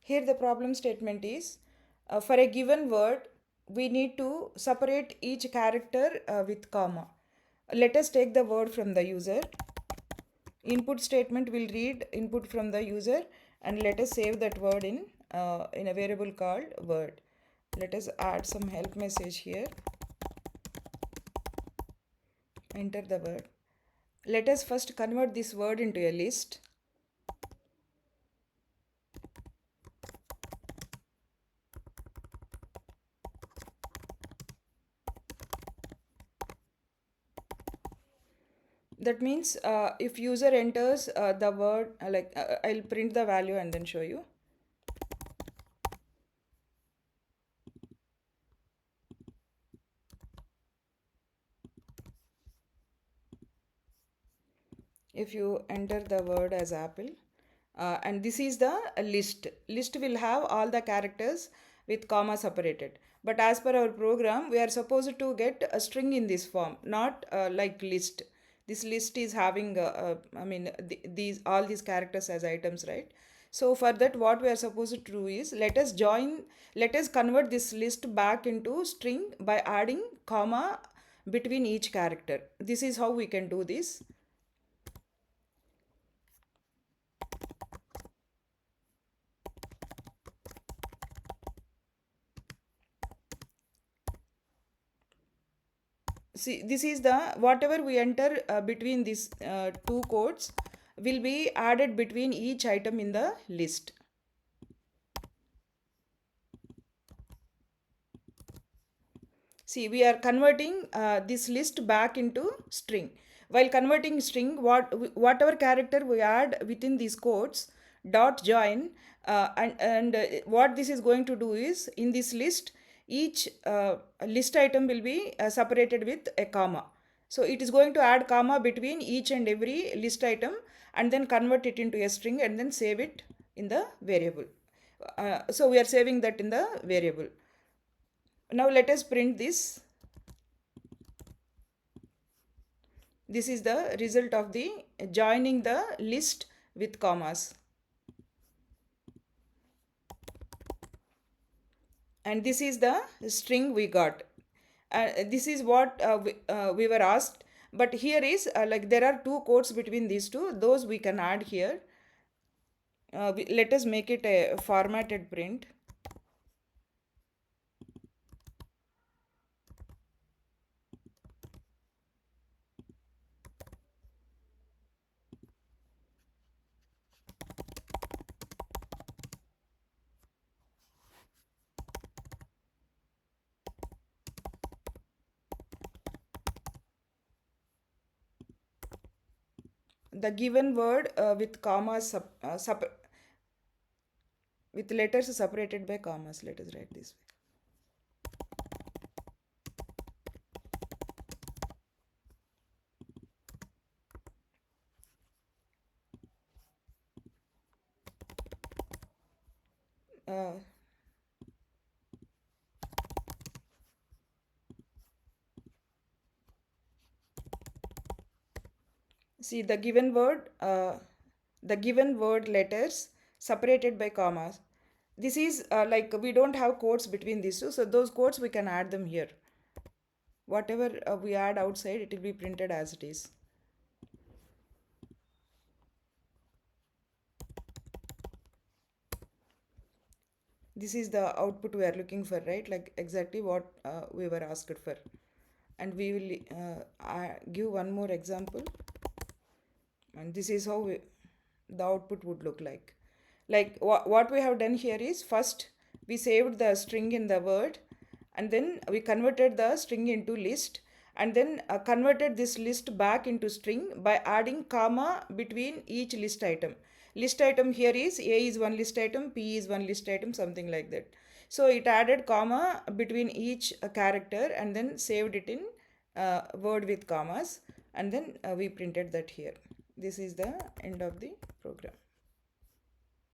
Here the problem statement is for a given word, we need to separate each character with comma. Let us take the word from the user. Input statement will read input from the user, and let us save that word in a variable called word. Let us add some help message here. Enter the word. Let us first convert this word into a list. That means if user enters the word, I'll print the value and then show you. If you enter the word as apple, and this is the list will have all the characters with comma separated, but as per our program we are supposed to get a string in this form, not like list. This list is having these all these characters as items, right? So for that what we are supposed to do is let us convert this list back into string by adding comma between each character. This is how we can do this. See, this is the whatever we enter between these two codes will be added between each item in the list. See, we are converting this list back into string. While converting string, whatever character we add within these codes dot join, and what this is going to do is in this list each list item will be separated with a comma. So it is going to add comma between each and every list item and then convert it into a string and then save it in the variable. So we are saving that in the variable. Now let us print this. This is the result of the joining the list with commas. And this is the string we got. This is what we were asked. But here is like there are two quotes between these two. Those we can add here. Let us make it a formatted print. The given word with commas with letters separated by commas. Let us write this way. See the given word letters separated by commas. This is like we don't have quotes between these two, so those quotes we can add them here. Whatever we add outside, it will be printed as it is. This is the output we are looking for, right? Like exactly what we were asked for. And we will give one more example. And this is how the output would look like. Like what we have done here is first we saved the string in the word, and then we converted the string into list, and then converted this list back into string by adding comma between each list item. List item here is A is one list item, P is one list item, something like that. So it added comma between each character and then saved it in word with commas, and then we printed that here. This is the end of the program.